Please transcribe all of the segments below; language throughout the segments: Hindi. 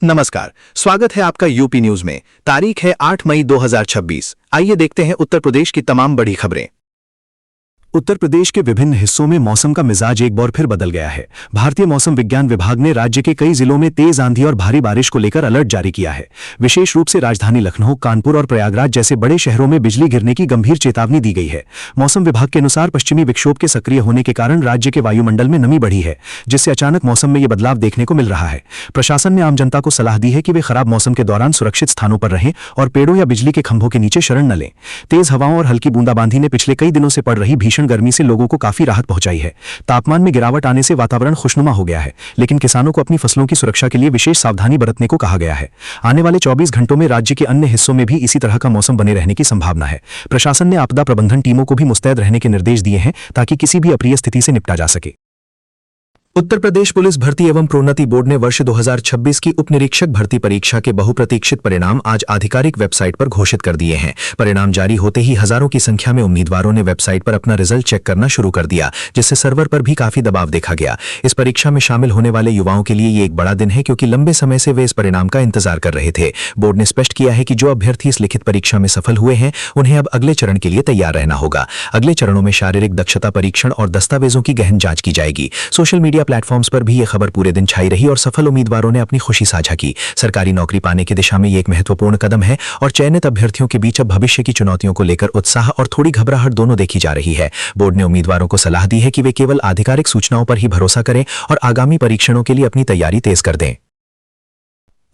नमस्कार, स्वागत है आपका यूपी न्यूज में। तारीख है 8 मई 2026। आइए देखते हैं उत्तर प्रदेश की तमाम बड़ी खबरें। उत्तर प्रदेश के विभिन्न हिस्सों में मौसम का मिजाज एक बार फिर बदल गया है। भारतीय मौसम विज्ञान विभाग ने राज्य के कई जिलों में तेज आंधी और भारी बारिश को लेकर अलर्ट जारी किया है। विशेष रूप से राजधानी लखनऊ, कानपुर और प्रयागराज जैसे बड़े शहरों में बिजली गिरने की गंभीर चेतावनी दी गई है। मौसम विभाग के अनुसार पश्चिमी विक्षोभ के सक्रिय होने के कारण राज्य के वायुमंडल में नमी बढ़ी है, जिससे अचानक मौसम में ये बदलाव देखने को मिल रहा है। प्रशासन ने आम जनता को सलाह दी है कि वे खराब मौसम के दौरान सुरक्षित स्थानों पर रहें और पेड़ों या बिजली के खंभों के नीचे शरण न लें। तेज हवाओं और हल्की बूंदाबांदी ने पिछले कई दिनों से पड़ रही भीषण गर्मी से लोगों को काफी राहत पहुंचाई है। तापमान में गिरावट आने से वातावरण खुशनुमा हो गया है, लेकिन किसानों को अपनी फसलों की सुरक्षा के लिए विशेष सावधानी बरतने को कहा गया है। आने वाले 24 घंटों में राज्य के अन्य हिस्सों में भी इसी तरह का मौसम बने रहने की संभावना है। प्रशासन ने आपदा प्रबंधन टीमों को भी मुस्तैद रहने के निर्देश दिए हैं ताकि किसी भी अप्रिय स्थिति से निपटा जा सके। उत्तर प्रदेश पुलिस भर्ती एवं प्रोन्नति बोर्ड ने वर्ष 2026 की उप निरीक्षक भर्ती परीक्षा के बहुप्रतीक्षित परिणाम आज आधिकारिक वेबसाइट पर घोषित कर दिए हैं। परिणाम जारी होते ही हजारों की संख्या में उम्मीदवारों ने वेबसाइट पर अपना रिजल्ट चेक करना शुरू कर दिया, जिससे सर्वर पर भी काफी दबाव देखा गया। इस परीक्षा में शामिल होने वाले युवाओं के लिए ये एक बड़ा दिन है, क्योंकि लंबे समय से वे इस परिणाम का इंतजार कर रहे थे। बोर्ड ने स्पष्ट किया है कि जो अभ्यर्थी इस लिखित परीक्षा में सफल हुए हैं, उन्हें अब अगले चरण के लिए तैयार रहना होगा। अगले चरणों में शारीरिक दक्षता परीक्षण और दस्तावेजों की गहन जांच की जाएगी। सोशल मीडिया प्लेटफॉर्म्स पर भी ये खबर पूरे दिन छाई रही और सफल उम्मीदवारों ने अपनी खुशी साझा की। सरकारी नौकरी पाने की दिशा में ये एक महत्वपूर्ण कदम है और चयनित अभ्यर्थियों के बीच अब भविष्य की चुनौतियों को लेकर उत्साह और थोड़ी घबराहट दोनों देखी जा रही है। बोर्ड ने उम्मीदवारों को सलाह दी है कि वे केवल आधिकारिक सूचनाओं पर ही भरोसा करें और आगामी परीक्षणों के लिए अपनी तैयारी तेज कर दें।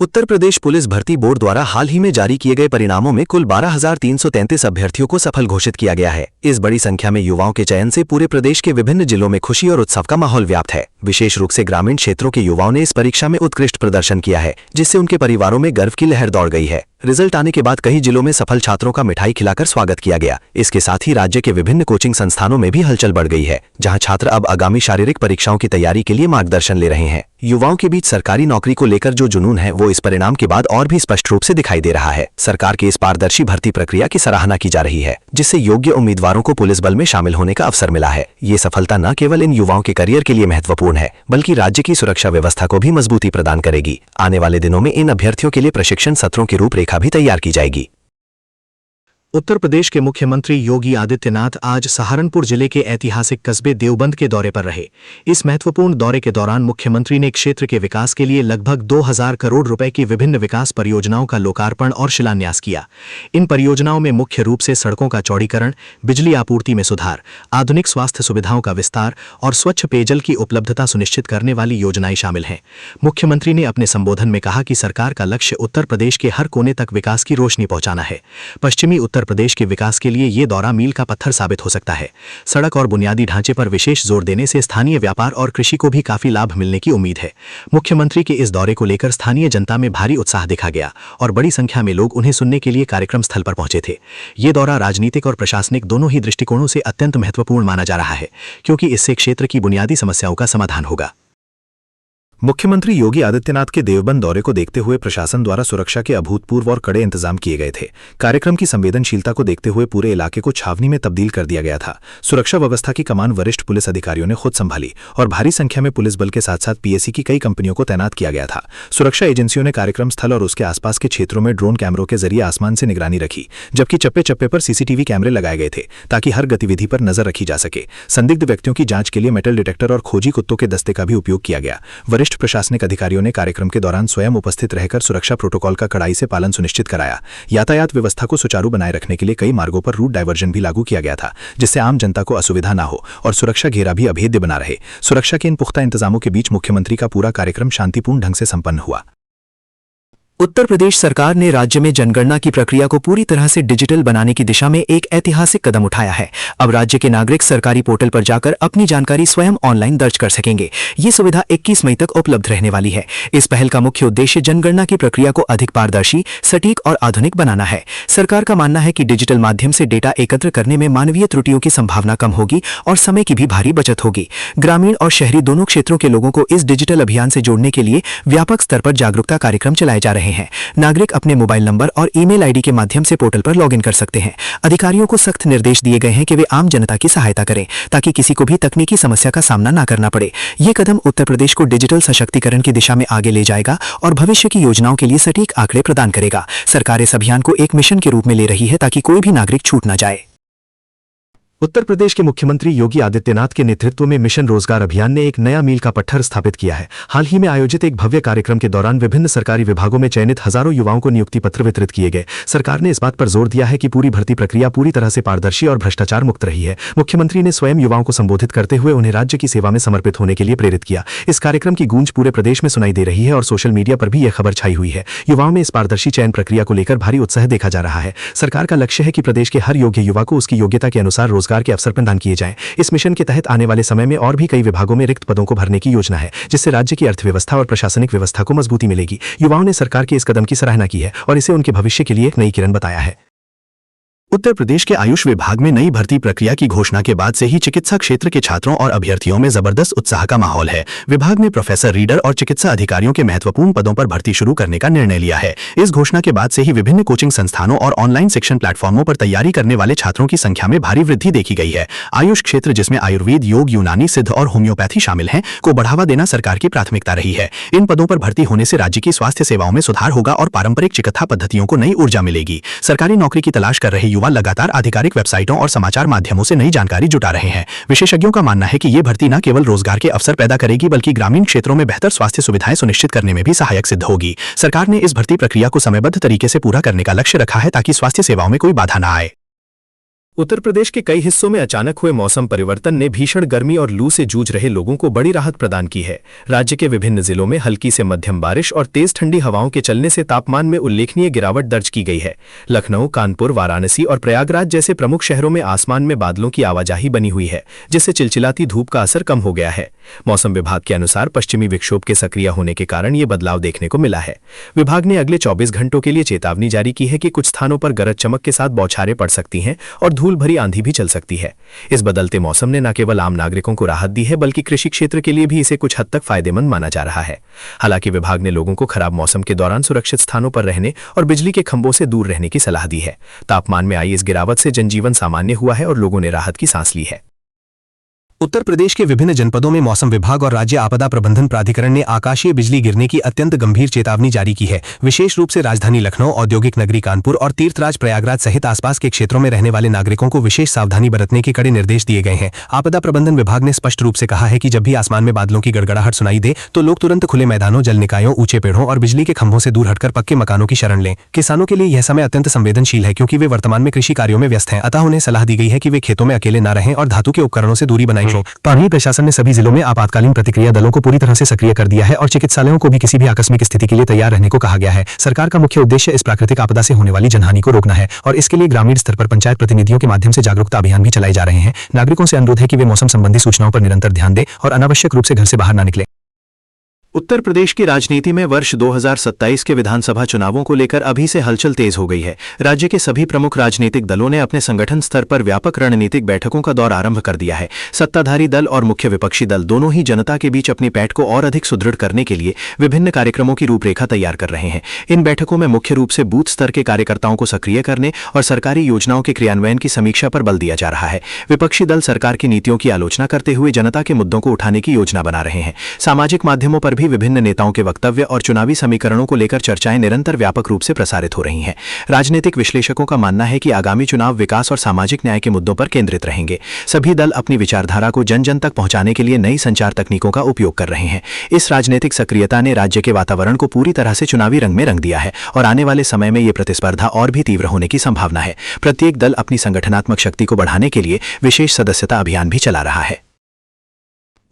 उत्तर प्रदेश पुलिस भर्ती बोर्ड द्वारा हाल ही में जारी किए गए परिणामों में कुल 12,333 अभ्यर्थियों को सफल घोषित किया गया है। इस बड़ी संख्या में युवाओं के चयन से पूरे प्रदेश के विभिन्न जिलों में खुशी और उत्सव का माहौल व्याप्त है। विशेष रूप से ग्रामीण क्षेत्रों के युवाओं ने इस परीक्षा में उत्कृष्ट प्रदर्शन किया है, जिससे उनके परिवारों में गर्व की लहर दौड़ गई है। रिजल्ट आने के बाद कई जिलों में सफल छात्रों का मिठाई खिलाकर स्वागत किया गया। इसके साथ ही राज्य के विभिन्न कोचिंग संस्थानों में भी हलचल बढ़ गई है, जहां छात्र अब आगामी शारीरिक परीक्षाओं की तैयारी के लिए मार्गदर्शन ले रहे हैं। युवाओं के बीच सरकारी नौकरी को लेकर जो जुनून है, वो इस परिणाम के बाद और भी स्पष्ट रूप से दिखाई दे रहा है। सरकार की इस पारदर्शी भर्ती प्रक्रिया की सराहना की जा रही है, जिससे योग्य उम्मीदवारों को पुलिस बल में शामिल होने का अवसर मिला है। ये सफलता न केवल इन युवाओं के करियर के लिए महत्वपूर्ण है, बल्कि राज्य की सुरक्षा व्यवस्था को भी मजबूती प्रदान करेगी। आने वाले दिनों में इन अभ्यर्थियों के लिए प्रशिक्षण सत्रों की रूपरेखा भी तैयार की जाएगी। उत्तर प्रदेश के मुख्यमंत्री योगी आदित्यनाथ आज सहारनपुर जिले के ऐतिहासिक कस्बे देवबंद के दौरे पर रहे। इस महत्वपूर्ण दौरे के दौरान मुख्यमंत्री ने क्षेत्र के विकास के लिए लगभग 2000 करोड़ रुपए की विभिन्न विकास परियोजनाओं का लोकार्पण और शिलान्यास किया। इन परियोजनाओं में मुख्य रूप से सड़कों का चौड़ीकरण, बिजली आपूर्ति में सुधार, आधुनिक स्वास्थ्य सुविधाओं का विस्तार और स्वच्छ पेयजल की उपलब्धता सुनिश्चित करने वाली योजनाएं शामिल हैं। मुख्यमंत्री ने अपने संबोधन में कहा कि सरकार का लक्ष्य उत्तर प्रदेश के हर कोने तक विकास की रोशनी पहुंचाना है। पश्चिमी उत्तर प्रदेश के विकास के लिए ये दौरा मील का पत्थर साबित हो सकता है। सड़क और बुनियादी ढांचे पर विशेष जोर देने से स्थानीय व्यापार और कृषि को भी काफी लाभ मिलने की उम्मीद है। मुख्यमंत्री के इस दौरे को लेकर स्थानीय जनता में भारी उत्साह देखा गया और बड़ी संख्या में लोग उन्हें सुनने के लिए कार्यक्रम स्थल पर पहुंचे थे। ये दौरा राजनीतिक और प्रशासनिक दोनों ही दृष्टिकोणों से अत्यंत महत्वपूर्ण माना जा रहा है, क्योंकि इससे क्षेत्र की बुनियादी समस्याओं का समाधान होगा। मुख्यमंत्री योगी आदित्यनाथ के देवबंद दौरे को देखते हुए प्रशासन द्वारा सुरक्षा के अभूतपूर्व और कड़े इंतजाम किए गए थे। कार्यक्रम की संवेदनशीलता को देखते हुए पूरे इलाके को छावनी में तब्दील कर दिया गया था। सुरक्षा व्यवस्था की कमान वरिष्ठ पुलिस अधिकारियों ने खुद संभाली और भारी संख्या में पुलिस बल के साथ साथ पीएसी की कई कंपनियों को तैनात किया गया था। सुरक्षा एजेंसियों ने कार्यक्रम स्थल और उसके आसपास के क्षेत्रों में ड्रोन कैमरों के जरिए आसमान से निगरानी रखी, जबकि चप्पे चप्पे पर सीसीटीवी कैमरे लगाए गए थे ताकि हर गतिविधि पर नजर रखी जा सके। संदिग्ध व्यक्तियों की जांच के लिए मेटल डिटेक्टर और खोजी कुत्तों के दस्ते का भी उपयोग किया गया। वरिष्ठ प्रशासनिक अधिकारियों ने कार्यक्रम के दौरान स्वयं उपस्थित रहकर सुरक्षा प्रोटोकॉल का कड़ाई से पालन सुनिश्चित कराया। यातायात व्यवस्था को सुचारू बनाए रखने के लिए कई मार्गों पर रूट डायवर्जन भी लागू किया गया था, जिससे आम जनता को असुविधा न हो और सुरक्षा घेरा भी अभेद्य बना रहे। सुरक्षा के इन पुख्ता इंतजामों के बीच मुख्यमंत्री का पूरा कार्यक्रम शांतिपूर्ण ढंग से संपन्न हुआ। उत्तर प्रदेश सरकार ने राज्य में जनगणना की प्रक्रिया को पूरी तरह से डिजिटल बनाने की दिशा में एक ऐतिहासिक कदम उठाया है। अब राज्य के नागरिक सरकारी पोर्टल पर जाकर अपनी जानकारी स्वयं ऑनलाइन दर्ज कर सकेंगे। ये सुविधा 21 मई तक उपलब्ध रहने वाली है। इस पहल का मुख्य उद्देश्य जनगणना की प्रक्रिया को अधिक पारदर्शी, सटीक और आधुनिक बनाना है। सरकार का मानना है कि डिजिटल माध्यम से डेटा एकत्र करने में मानवीय त्रुटियों की संभावना कम होगी और समय की भी भारी बचत होगी। ग्रामीण और शहरी दोनों क्षेत्रों के लोगों को इस डिजिटल अभियान से जोड़ने के लिए व्यापक स्तर पर जागरूकता कार्यक्रम चलाए जा रहे हैं। हैं। नागरिक अपने मोबाइल नंबर और ईमेल आईडी के माध्यम से पोर्टल पर लॉगिन कर सकते हैं। अधिकारियों को सख्त निर्देश दिए गए हैं कि वे आम जनता की सहायता करें ताकि किसी को भी तकनीकी समस्या का सामना न करना पड़े। ये कदम उत्तर प्रदेश को डिजिटल सशक्तिकरण की दिशा में आगे ले जाएगा और भविष्य की योजनाओं के लिए सटीक आंकड़े प्रदान करेगा। सरकार इस अभियान को एक मिशन के रूप में ले रही है ताकि कोई भी नागरिक छूट न जाए। उत्तर प्रदेश के मुख्यमंत्री योगी आदित्यनाथ के नेतृत्व में मिशन रोजगार अभियान ने एक नया मील का पत्थर स्थापित किया है। हाल ही में आयोजित एक भव्य कार्यक्रम के दौरान विभिन्न सरकारी विभागों में चयनित हजारों युवाओं को नियुक्ति पत्र वितरित किए गए। सरकार ने इस बात पर जोर दिया है कि पूरी भर्ती प्रक्रिया पूरी तरह से पारदर्शी और भ्रष्टाचार मुक्त रही है। मुख्यमंत्री ने स्वयं युवाओं को संबोधित करते हुए उन्हें राज्य की सेवा में समर्पित होने के लिए प्रेरित किया। इस कार्यक्रम की गूंज पूरे प्रदेश में सुनाई दे रही है और सोशल मीडिया पर भी यह खबर छाई हुई है। युवाओं में इस पारदर्शी चयन प्रक्रिया को लेकर भारी उत्साह देखा जा रहा है। सरकार का लक्ष्य है कि प्रदेश के हर योग्य युवा को उसकी योग्यता के अनुसार रोजगार के अवसर प्रदान किए जाएं। इस मिशन के तहत आने वाले समय में और भी कई विभागों में रिक्त पदों को भरने की योजना है, जिससे राज्य की अर्थव्यवस्था और प्रशासनिक व्यवस्था को मजबूती मिलेगी। युवाओं ने सरकार के इस कदम की सराहना की है और इसे उनके भविष्य के लिए एक नई किरण बताया है। उत्तर प्रदेश के आयुष विभाग में नई भर्ती प्रक्रिया की घोषणा के बाद से ही चिकित्सा क्षेत्र के छात्रों और अभ्यर्थियों में जबरदस्त उत्साह का माहौल है। विभाग ने प्रोफेसर, रीडर और चिकित्सा अधिकारियों के महत्वपूर्ण पदों पर भर्ती शुरू करने का निर्णय लिया है। इस घोषणा के बाद से ही विभिन्न कोचिंग संस्थानों और ऑनलाइन शिक्षण प्लेटफॉर्मों पर तैयारी करने वाले छात्रों की संख्या में भारी वृद्धि देखी गई है। आयुष क्षेत्र, जिसमें आयुर्वेद, योग, यूनानी, सिद्ध और होम्योपैथी शामिल हैं, को बढ़ावा देना सरकार की प्राथमिकता रही है। इन पदों पर भर्ती होने से राज्य की स्वास्थ्य सेवाओं में सुधार होगा और पारंपरिक चिकित्सा पद्धतियों को नई ऊर्जा मिलेगी। सरकारी नौकरी की तलाश कर रहे युवा लगातार आधिकारिक वेबसाइटों और समाचार माध्यमों से नई जानकारी जुटा रहे हैं। विशेषज्ञों का मानना है कि ये भर्ती न केवल रोजगार के अवसर पैदा करेगी बल्कि ग्रामीण क्षेत्रों में बेहतर स्वास्थ्य सुविधाएं सुनिश्चित करने में भी सहायक सिद्ध होगी। सरकार ने इस भर्ती प्रक्रिया को समयबद्ध तरीके से पूरा करने का लक्ष्य रखा है ताकि स्वास्थ्य सेवाओं में कोई बाधा न आए। उत्तर प्रदेश के कई हिस्सों में अचानक हुए मौसम परिवर्तन ने भीषण गर्मी और लू से जूझ रहे लोगों को बड़ी राहत प्रदान की है। राज्य के विभिन्न जिलों में हल्की से मध्यम बारिश और तेज ठंडी हवाओं के चलने से तापमान में उल्लेखनीय गिरावट दर्ज की गई है। लखनऊ, कानपुर, वाराणसी और प्रयागराज जैसे प्रमुख शहरों में आसमान में बादलों की आवाजाही बनी हुई है, जिससे चिलचिलाती धूप का असर कम हो गया है। मौसम विभाग के अनुसार पश्चिमी विक्षोभ के सक्रिय होने के कारण ये बदलाव देखने को मिला है। विभाग ने अगले 24 घंटों के लिए चेतावनी जारी की है कि कुछ स्थानों पर गरज चमक के साथ बौछारें पड़ सकती हैं और धूल भरी आंधी भी चल सकती है। इस बदलते मौसम ने न केवल आम नागरिकों को राहत दी है बल्कि कृषि क्षेत्र के लिए भी इसे कुछ हद तक फायदेमंद माना जा रहा है। हालांकि विभाग ने लोगों को खराब मौसम के दौरान सुरक्षित स्थानों पर रहने और बिजली के खंभों से दूर रहने की सलाह दी है। तापमान में आई इस गिरावट से जनजीवन सामान्य हुआ है और लोगों ने राहत की सांस ली है। उत्तर प्रदेश के विभिन्न जनपदों में मौसम विभाग और राज्य आपदा प्रबंधन प्राधिकरण ने आकाशीय बिजली गिरने की अत्यंत गंभीर चेतावनी जारी की है। विशेष रूप से राजधानी लखनऊ, औद्योगिक नगरी कानपुर और तीर्थराज प्रयागराज सहित आसपास के क्षेत्रों में रहने वाले नागरिकों को विशेष सावधानी बरतने के कड़े निर्देश दिए गए हैं। आपदा प्रबंधन विभाग ने स्पष्ट रूप से कहा है कि जब भी आसमान में बादलों की गड़गड़ाहट सुनाई दे तो लोग तुरंत खुले मैदानों, जल निकायों, ऊंचे पेड़ों और बिजली के खंभों से दूर हटकर पक्के मकानों की शरण लें। किसानों के लिए यह समय अत्यंत संवेदनशील है क्योंकि वे वर्तमान में कृषि कार्यों में व्यस्त हैं, अतः उन्हें सलाह दी गई है कि वे खेतों में अकेले न रहें और धातु के उपकरणों से दूरी बनाएं। पानी प्रशासन ने सभी जिलों में आपातकालीन प्रतिक्रिया दलों को पूरी तरह से सक्रिय कर दिया है और चिकित्सालयों को भी किसी भी आकस्मिक स्थिति के लिए तैयार रहने को कहा गया है। सरकार का मुख्य उद्देश्य इस प्राकृतिक आपदा से होने वाली जनहानि को रोकना है और इसके लिए ग्रामीण स्तर पर पंचायत प्रतिनिधियों के माध्यम से जागरूकता अभियान भी चलाए जा रहे हैं। नागरिकों से अनुरोध है कि वे मौसम संबंधी सूचनाओं पर निरंतर ध्यान दें और अनावश्यक रूप से घर से बाहर न निकलें। उत्तर प्रदेश की राजनीति में वर्ष 2027 के विधानसभा चुनावों को लेकर अभी से हलचल तेज हो गई है। राज्य के सभी प्रमुख राजनीतिक दलों ने अपने संगठन स्तर पर व्यापक रणनीतिक बैठकों का दौर आरंभ कर दिया है। सत्ताधारी दल और मुख्य विपक्षी दल दोनों ही जनता के बीच अपनी पैठ को और अधिक सुदृढ़ करने के लिए विभिन्न कार्यक्रमों की रूपरेखा तैयार कर रहे हैं। इन बैठकों में मुख्य रूप से बूथ स्तर के कार्यकर्ताओं को सक्रिय करने और सरकारी योजनाओं के क्रियान्वयन की समीक्षा पर बल दिया जा रहा है। विपक्षी दल सरकार की नीतियों की आलोचना करते हुए जनता के मुद्दों को उठाने की योजना बना रहे हैं। सामाजिक माध्यमों पर भी विभिन्न नेताओं के वक्तव्य और चुनावी समीकरणों को लेकर चर्चाएं निरंतर व्यापक रूप से प्रसारित हो रही हैं। राजनीतिक विश्लेषकों का मानना है कि आगामी चुनाव विकास और सामाजिक न्याय के मुद्दों पर केंद्रित रहेंगे। सभी दल अपनी विचारधारा को जन जन तक पहुंचाने के लिए नई संचार तकनीकों का उपयोग कर रहे हैं। इस राजनीतिक सक्रियता ने राज्य के वातावरण को पूरी तरह से चुनावी रंग में रंग दिया है और आने वाले समय में ये प्रतिस्पर्धा और भी तीव्र होने की संभावना है। प्रत्येक दल अपनी संगठनात्मक शक्ति को बढ़ाने के लिए विशेष सदस्यता अभियान भी चला रहा है।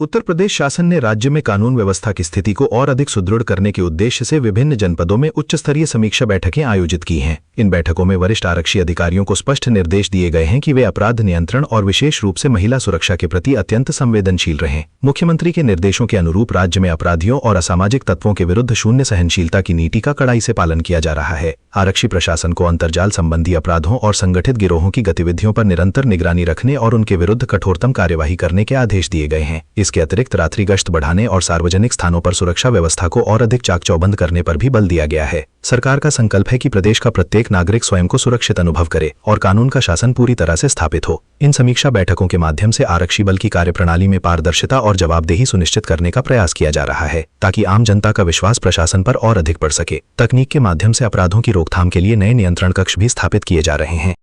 उत्तर प्रदेश शासन ने राज्य में कानून व्यवस्था की स्थिति को और अधिक सुदृढ़ करने के उद्देश्य से विभिन्न जनपदों में उच्च स्तरीय समीक्षा बैठकें आयोजित की हैं। इन बैठकों में वरिष्ठ आरक्षी अधिकारियों को स्पष्ट निर्देश दिए गए हैं कि वे अपराध नियंत्रण और विशेष रूप से महिला सुरक्षा के प्रति अत्यंत संवेदनशील रहें। मुख्यमंत्री के निर्देशों के अनुरूप राज्य में अपराधियों और असामाजिक तत्वों के विरुद्ध शून्य सहनशीलता की नीति का कड़ाई से पालन किया जा रहा है। आरक्षी प्रशासन को अंतर्जाल संबंधी अपराधों और संगठित गिरोहों की गतिविधियों पर निरंतर निगरानी रखने और उनके विरुद्ध कठोरतम कार्यवाही करने के आदेश दिए गए हैं। इस इसके अतिरिक्त रात्रि गश्त बढ़ाने और सार्वजनिक स्थानों पर सुरक्षा व्यवस्था को और अधिक चाक चौबंद करने पर भी बल दिया गया है। सरकार का संकल्प है कि प्रदेश का प्रत्येक नागरिक स्वयं को सुरक्षित अनुभव करे और कानून का शासन पूरी तरह से स्थापित हो। इन समीक्षा बैठकों के माध्यम से आरक्षी बल की कार्यप्रणाली में पारदर्शिता और जवाबदेही सुनिश्चित करने का प्रयास किया जा रहा है, ताकि आम जनता का विश्वास प्रशासन पर और अधिक बढ़ सके। तकनीक के माध्यम से अपराधों की रोकथाम के लिए नए नियंत्रण कक्ष भी स्थापित किए जा रहे हैं।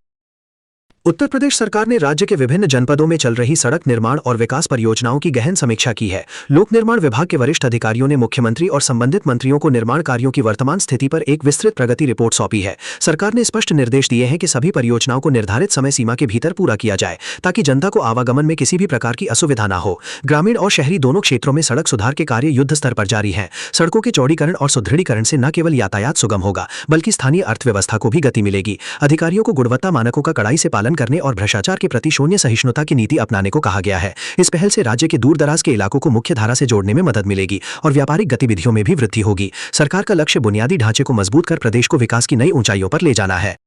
उत्तर प्रदेश सरकार ने राज्य के विभिन्न जनपदों में चल रही सड़क निर्माण और विकास परियोजनाओं की गहन समीक्षा की है। लोक निर्माण विभाग के वरिष्ठ अधिकारियों ने मुख्यमंत्री और संबंधित मंत्रियों को निर्माण कार्यों की वर्तमान स्थिति पर एक विस्तृत प्रगति रिपोर्ट सौंपी है। सरकार ने स्पष्ट निर्देश दिए हैं कि सभी परियोजनाओं को निर्धारित समय सीमा के भीतर पूरा किया जाए, ताकि जनता को आवागमन में किसी भी प्रकार की असुविधा न हो। ग्रामीण और शहरी दोनों क्षेत्रों में सड़क सुधार के कार्य युद्ध स्तर पर जारी हैं। सड़कों के चौड़ीकरण और सुदृढ़ीकरण से न केवल यातायात सुगम होगा, बल्कि स्थानीय अर्थव्यवस्था को भी गति मिलेगी। अधिकारियों को गुणवत्ता मानकों का कड़ाई से पालन करने और भ्रष्टाचार के प्रति शून्य सहिष्णुता की नीति अपनाने को कहा गया है। इस पहल से राज्य के दूर दराज के इलाकों को मुख्य धारा से जोड़ने में मदद मिलेगी और व्यापारिक गतिविधियों में भी वृद्धि होगी। सरकार का लक्ष्य बुनियादी ढांचे को मजबूत कर प्रदेश को विकास की नई ऊंचाइयों पर ले जाना है।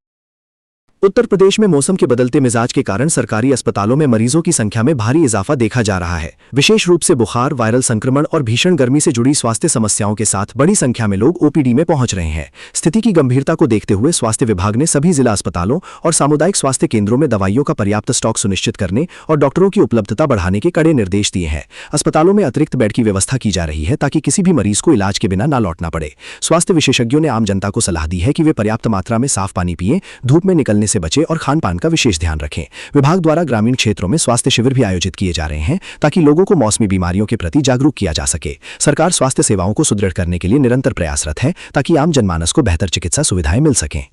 उत्तर प्रदेश में मौसम के बदलते मिजाज के कारण सरकारी अस्पतालों में मरीजों की संख्या में भारी इजाफा देखा जा रहा है। विशेष रूप से बुखार, वायरल संक्रमण और भीषण गर्मी से जुड़ी स्वास्थ्य समस्याओं के साथ बड़ी संख्या में लोग ओपीडी में पहुंच रहे हैं। स्थिति की गंभीरता को देखते हुए स्वास्थ्य विभाग ने सभी जिला अस्पतालों और सामुदायिक स्वास्थ्य केंद्रों में दवाइयों का पर्याप्त स्टॉक सुनिश्चित करने और डॉक्टरों की उपलब्धता बढ़ाने के कड़े निर्देश दिए हैं। अस्पतालों में अतिरिक्त बेड की व्यवस्था की जा रही है, ताकि किसी भी मरीज को इलाज के बिना न लौटना पड़े। स्वास्थ्य विशेषज्ञों ने आम जनता को सलाह दी है कि वे पर्याप्त मात्रा में साफ पानी पिएं, धूप में निकलने से बचें और खान का विशेष ध्यान रखें। विभाग द्वारा ग्रामीण क्षेत्रों में स्वास्थ्य शिविर भी आयोजित किए जा रहे हैं, ताकि लोगों को मौसमी बीमारियों के प्रति जागरूक किया जा सके। सरकार स्वास्थ्य सेवाओं को सुदृढ़ करने के लिए निरंतर प्रयासरत है, ताकि आम जनमानस को बेहतर चिकित्सा सुविधाएं मिल सकें।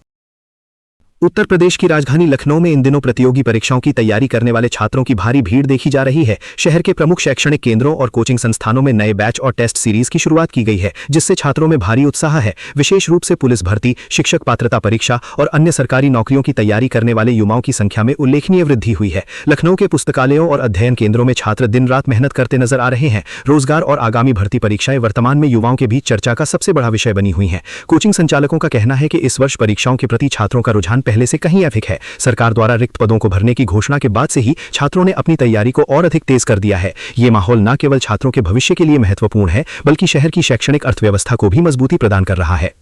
उत्तर प्रदेश की राजधानी लखनऊ में इन दिनों प्रतियोगी परीक्षाओं की तैयारी करने वाले छात्रों की भारी भीड़ देखी जा रही है। शहर के प्रमुख शैक्षणिक केंद्रों और कोचिंग संस्थानों में नए बैच और टेस्ट सीरीज की शुरुआत की गई है, जिससे छात्रों में भारी उत्साह है। विशेष रूप से पुलिस भर्ती, शिक्षक पात्रता परीक्षा और अन्य सरकारी नौकरियों की तैयारी करने वाले युवाओं की संख्या में उल्लेखनीय वृद्धि हुई है। लखनऊ के पुस्तकालयों और अध्ययन केंद्रों में छात्र दिन रात मेहनत करते नजर आ रहे हैं। रोजगार और आगामी भर्ती परीक्षाएं वर्तमान में युवाओं के बीच चर्चा का सबसे बड़ा विषय बनी हुई हैं। कोचिंग संचालकों का कहना है कि इस वर्ष परीक्षाओं के प्रति छात्रों का रुझान पहले से कहीं अधिक है। सरकार द्वारा रिक्त पदों को भरने की घोषणा के बाद से ही छात्रों ने अपनी तैयारी को और अधिक तेज कर दिया है। ये माहौल न केवल छात्रों के भविष्य के लिए महत्वपूर्ण है, बल्कि शहर की शैक्षणिक अर्थव्यवस्था को भी मजबूती प्रदान कर रहा है।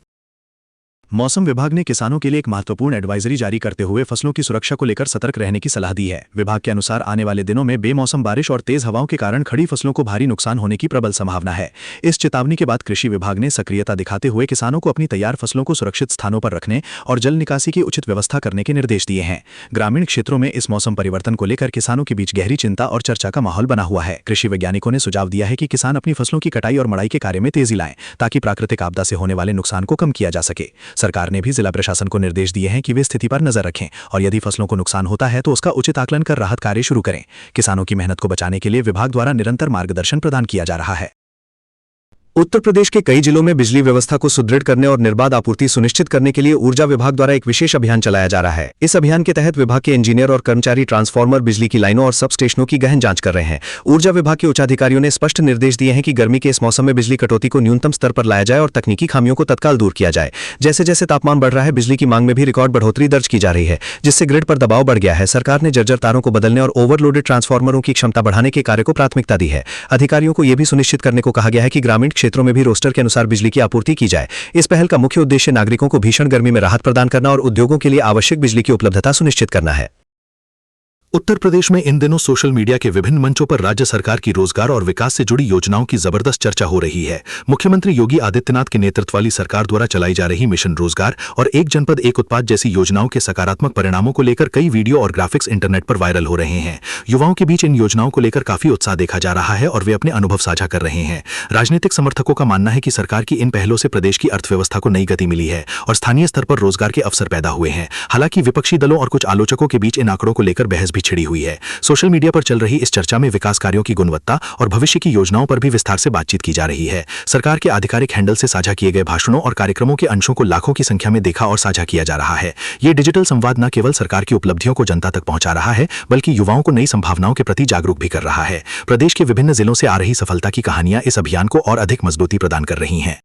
मौसम विभाग ने किसानों के लिए एक महत्वपूर्ण एडवाइजरी जारी करते हुए फसलों की सुरक्षा को लेकर सतर्क रहने की सलाह दी है। विभाग के अनुसार आने वाले दिनों में बेमौसम बारिश और तेज हवाओं के कारण खड़ी फसलों को भारी नुकसान होने की प्रबल संभावना है। इस चेतावनी के बाद कृषि विभाग ने सक्रियता दिखाते हुए किसानों को अपनी तैयार फसलों को सुरक्षित स्थानों पर रखने और जल निकासी की उचित व्यवस्था करने के निर्देश दिए हैं। ग्रामीण क्षेत्रों में इस मौसम परिवर्तन को लेकर किसानों के बीच गहरी चिंता और चर्चा का माहौल बना हुआ है। कृषि वैज्ञानिकों ने सुझाव दिया है कि किसान अपनी फसलों की कटाई और मड़ाई के कार्य में तेजी लाएं, ताकि प्राकृतिक आपदा से होने वाले नुकसान को कम किया जा सके। सरकार ने भी जिला प्रशासन को निर्देश दिए हैं कि वे स्थिति पर नजर रखें और यदि फसलों को नुकसान होता है तो उसका उचित आकलन कर राहत कार्य शुरू करें। किसानों की मेहनत को बचाने के लिए विभाग द्वारा निरंतर मार्गदर्शन प्रदान किया जा रहा है। उत्तर प्रदेश के कई जिलों में बिजली व्यवस्था को सुदृढ़ करने और निर्बाध आपूर्ति सुनिश्चित करने के लिए ऊर्जा विभाग द्वारा एक विशेष अभियान चलाया जा रहा है। इस अभियान के तहत विभाग के इंजीनियर और कर्मचारी ट्रांसफार्मर, बिजली की लाइनों और सब स्टेशनों की गहन जांच कर रहे हैं। ऊर्जा विभाग के उच्चाधिकारियों ने स्पष्ट निर्देश दिए हैं कि गर्मी के इस मौसम में बिजली कटौती को न्यूनतम स्तर पर लाया जाए और तकनीकी खामियों को तत्काल दूर किया जाए। जैसे जैसे तापमान बढ़ रहा है, बिजली की मांग में भी रिकॉर्ड बढ़ोतरी दर्ज की जा रही है, जिससे ग्रिड पर दबाव बढ़ गया है। सरकार ने जर्जर तारों को बदलने और ओवरलोडेड ट्रांसफार्मरों की क्षमता बढ़ाने के कार्य को प्राथमिकता दी है। अधिकारियों को यह भी सुनिश्चित करने को कहा गया है कि ग्रामीण क्षेत्रों में भी रोस्टर के अनुसार बिजली की आपूर्ति की जाए। इस पहल का मुख्य उद्देश्य नागरिकों को भीषण गर्मी में राहत प्रदान करना और उद्योगों के लिए आवश्यक बिजली की उपलब्धता सुनिश्चित करना है। उत्तर प्रदेश में इन दिनों सोशल मीडिया के विभिन्न मंचों पर राज्य सरकार की रोजगार और विकास से जुड़ी योजनाओं की जबरदस्त चर्चा हो रही है। मुख्यमंत्री योगी आदित्यनाथ के नेतृत्व वाली सरकार द्वारा चलाई जा रही मिशन रोजगार और एक जनपद एक उत्पाद जैसी योजनाओं के सकारात्मक परिणामों को लेकर कई वीडियो और ग्राफिक्स इंटरनेट पर वायरल हो रहे हैं। युवाओं के बीच इन योजनाओं को लेकर काफी उत्साह देखा जा रहा है और वे अपने अनुभव साझा कर रहे हैं। राजनीतिक समर्थकों का मानना है कि सरकार की इन पहलों से प्रदेश की अर्थव्यवस्था को नई गति मिली है और स्थानीय स्तर पर रोजगार के अवसर पैदा हुए हैं। हालांकि विपक्षी दलों और कुछ आलोचकों के बीच इन आंकड़ों को लेकर बहस भी छिड़ी हुई है। सोशल मीडिया पर चल रही इस चर्चा में विकास कार्यों की गुणवत्ता और भविष्य की योजनाओं पर भी विस्तार से बातचीत की जा रही है। सरकार के आधिकारिक हैंडल से साझा किए गए भाषणों और कार्यक्रमों के अंशों को लाखों की संख्या में देखा और साझा किया जा रहा है। ये डिजिटल संवाद न केवल सरकार की उपलब्धियों को जनता तक पहुंचा रहा है, बल्कि युवाओं को नई संभावनाओं के प्रति जागरूक भी कर रहा है। प्रदेश के विभिन्न जिलों से आ रही सफलता की कहानियां इस अभियान को और अधिक मजबूती प्रदान कर रही हैं।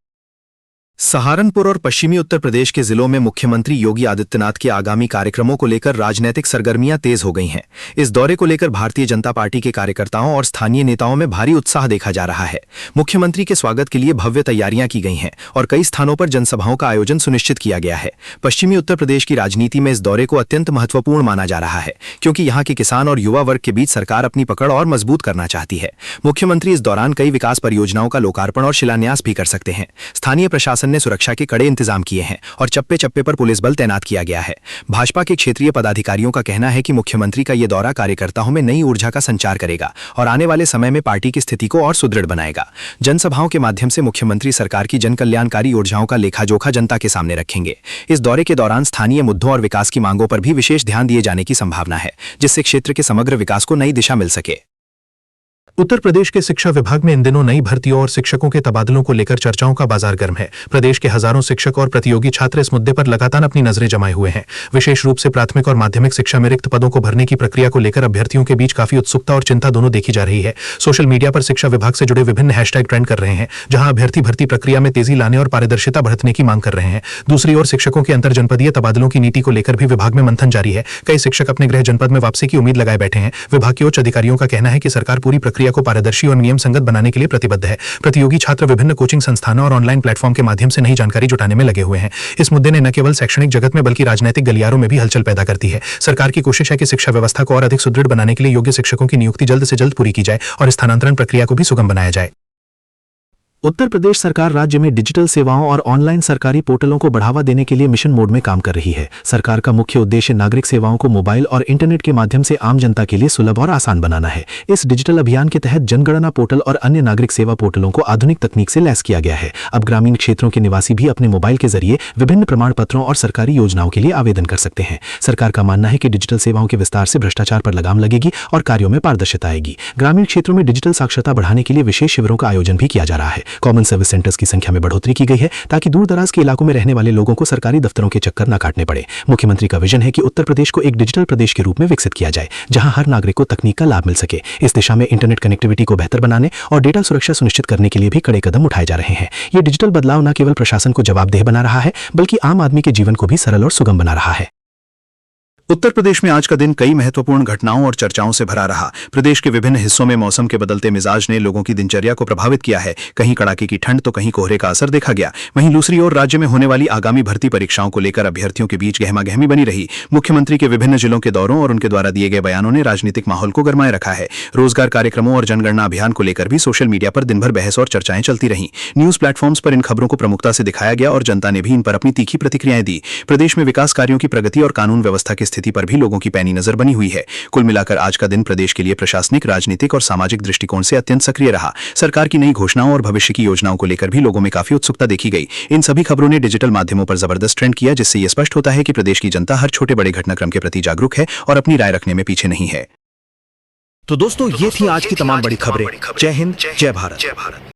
सहारनपुर और पश्चिमी उत्तर प्रदेश के जिलों में मुख्यमंत्री योगी आदित्यनाथ के आगामी कार्यक्रमों को लेकर राजनीतिक सरगर्मियां तेज हो गई हैं। इस दौरे को लेकर भारतीय जनता पार्टी के कार्यकर्ताओं और स्थानीय नेताओं में भारी उत्साह देखा जा रहा है। मुख्यमंत्री के स्वागत के लिए भव्य तैयारियां की गई हैं और कई स्थानों पर जनसभाओं का आयोजन सुनिश्चित किया गया है। पश्चिमी उत्तर प्रदेश की राजनीति में इस दौरे को अत्यंत महत्वपूर्ण माना जा रहा है, क्योंकि यहाँ के किसान और युवा वर्ग के बीच सरकार अपनी पकड़ और मजबूत करना चाहती है। मुख्यमंत्री इस दौरान कई विकास परियोजनाओं का लोकार्पण और शिलान्यास भी कर सकते हैं। स्थानीय प्रशासन ने सुरक्षा के कड़े इंतजाम किए हैं और चप्पे चप्पे पर पुलिस बल तैनात किया गया है। भाजपा के क्षेत्रीय पदाधिकारियों का कहना है कि मुख्यमंत्री का यह दौरा कार्यकर्ताओं में नई ऊर्जा का संचार करेगा और आने वाले समय में पार्टी की स्थिति को और सुदृढ़ बनाएगा। जनसभाओं के माध्यम से मुख्यमंत्री सरकार की जनकल्याणकारी योजनाओं का लेखा-जोखा जनता के सामने रखेंगे। इस दौरे के दौरान स्थानीय मुद्दों और विकास की मांगों पर भी विशेष ध्यान दिए जाने की संभावना है, जिससे क्षेत्र के समग्र विकास को नई दिशा मिल सके। उत्तर प्रदेश के शिक्षा विभाग में इन दिनों नई भर्तियों और शिक्षकों के तबादलों को लेकर चर्चाओं का बाजार गर्म है। प्रदेश के हजारों शिक्षक और प्रतियोगी छात्र इस मुद्दे पर लगातार अपनी नजरें जमाए हुए हैं। विशेष रूप से प्राथमिक और माध्यमिक शिक्षा में रिक्त पदों को भरने की प्रक्रिया को लेकर अभ्यर्थियों के बीच काफी उत्सुकता और चिंता दोनों देखी जा रही है। सोशल मीडिया पर शिक्षा विभाग से जुड़े विभिन्न हैशटैग ट्रेंड कर रहे हैं, जहां अभ्यर्थी भर्ती प्रक्रिया में तेजी लाने और पारदर्शिता बरतने की मांग कर रहे हैं। दूसरी ओर शिक्षकों के अंतर जनपदीय तबादलों की नीति को लेकर भी विभाग में मंथन जारी है। कई शिक्षक अपने गृह जनपद में वापसी की उम्मीद लगाए बैठे हैं। विभाग के उच्च अधिकारियों का कहना है कि सरकार पूरी प्रक्रिया को पारदर्शी और नियम संगत बनाने के लिए प्रतिबद्ध है। प्रतियोगी छात्र विभिन्न कोचिंग संस्थानों और ऑनलाइन प्लेटफॉर्म के माध्यम से नई जानकारी जुटाने में लगे हुए हैं। इस मुद्दे ने न केवल शैक्षणिक जगत में बल्कि राजनीतिक गलियारों में भी हलचल पैदा करती है। सरकार की कोशिश है कि शिक्षा व्यवस्था को और अधिक सुदृढ़ बनाने के लिए योग्य शिक्षकों की नियुक्ति जल्द से जल्द पूरी की जाए और स्थानांतरण प्रक्रिया को भी सुगम बनाया जाए। उत्तर प्रदेश सरकार राज्य में डिजिटल सेवाओं और ऑनलाइन सरकारी पोर्टलों को बढ़ावा देने के लिए मिशन मोड में काम कर रही है। सरकार का मुख्य उद्देश्य नागरिक सेवाओं को मोबाइल और इंटरनेट के माध्यम से आम जनता के लिए सुलभ और आसान बनाना है। इस डिजिटल अभियान के तहत जनगणना पोर्टल और अन्य नागरिक सेवा पोर्टलों को आधुनिक तकनीक से लैस किया गया है। अब ग्रामीण क्षेत्रों के निवासी भी अपने मोबाइल के जरिए विभिन्न प्रमाण पत्रों और सरकारी योजनाओं के लिए आवेदन कर सकते हैं। सरकार का मानना है कि डिजिटल सेवाओं के विस्तार से भ्रष्टाचार पर लगाम लगेगी और कार्यों में पारदर्शिता आएगी। ग्रामीण क्षेत्रों में डिजिटल साक्षरता बढ़ाने के लिए विशेष शिविरों का आयोजन भी किया जा रहा है। कॉमन सर्विस सेंटर की संख्या में बढ़ोतरी की गई है, ताकि दूर दराज के इलाकों में रहने वाले लोगों को सरकारी दफ्तरों के चक्कर न काटने पड़े। मुख्यमंत्री का विजन है कि उत्तर प्रदेश को एक डिजिटल प्रदेश के रूप में विकसित किया जाए, जहां हर नागरिक को तकनीक का लाभ मिल सके। इस दिशा में इंटरनेट कनेक्टिविटी को बेहतर बनाने और डेटा सुरक्षा सुनिश्चित करने के लिए भी कड़े कदम उठाए जा रहे हैं। ये डिजिटल बदलाव न केवल प्रशासन को जवाबदेह बना रहा है, बल्कि आम आदमी के जीवन को भी सरल और सुगम बना रहा है। उत्तर प्रदेश में आज का दिन कई महत्वपूर्ण घटनाओं और चर्चाओं से भरा रहा। प्रदेश के विभिन्न हिस्सों में मौसम के बदलते मिजाज ने लोगों की दिनचर्या को प्रभावित किया है। कहीं कड़ाके की ठंड तो कहीं कोहरे का असर देखा गया। वहीं दूसरी ओर राज्य में होने वाली आगामी भर्ती परीक्षाओं को लेकर अभ्यर्थियों के बीच गहमागहमी बनी रही। मुख्यमंत्री के विभिन्न जिलों के दौरों और उनके द्वारा दिए गए बयानों ने राजनीतिक माहौल को गरमाए रखा है। रोजगार कार्यक्रमों और जनगणना अभियान को लेकर भी सोशल मीडिया पर दिन भर बहस और चर्चाएं चलती रहीं। न्यूज प्लेटफॉर्म्स पर इन खबरों को प्रमुखता से दिखाया गया और जनता ने भी इन पर अपनी तीखी प्रतिक्रियाएं दी। प्रदेश में विकास कार्यों की प्रगति और कानून व्यवस्था की स्थिति पर भी लोगों की पैनी नजर बनी हुई है। कुल मिलाकर आज का दिन प्रदेश के लिए प्रशासनिक, राजनीतिक और सामाजिक दृष्टिकोण से अत्यंत सक्रिय रहा। सरकार की नई घोषणाओं और भविष्य की योजनाओं को लेकर भी लोगों में काफी उत्सुकता देखी गई। इन सभी खबरों ने डिजिटल माध्यमों पर जबरदस्त ट्रेंड किया, जिससे यह स्पष्ट होता है कि प्रदेश की जनता हर छोटे बड़े घटनाक्रम के प्रति जागरूक है और अपनी राय रखने में पीछे नहीं है। तो दोस्तों, ये थी आज की तमाम बड़ी खबरें। जय हिंद, जय भारत।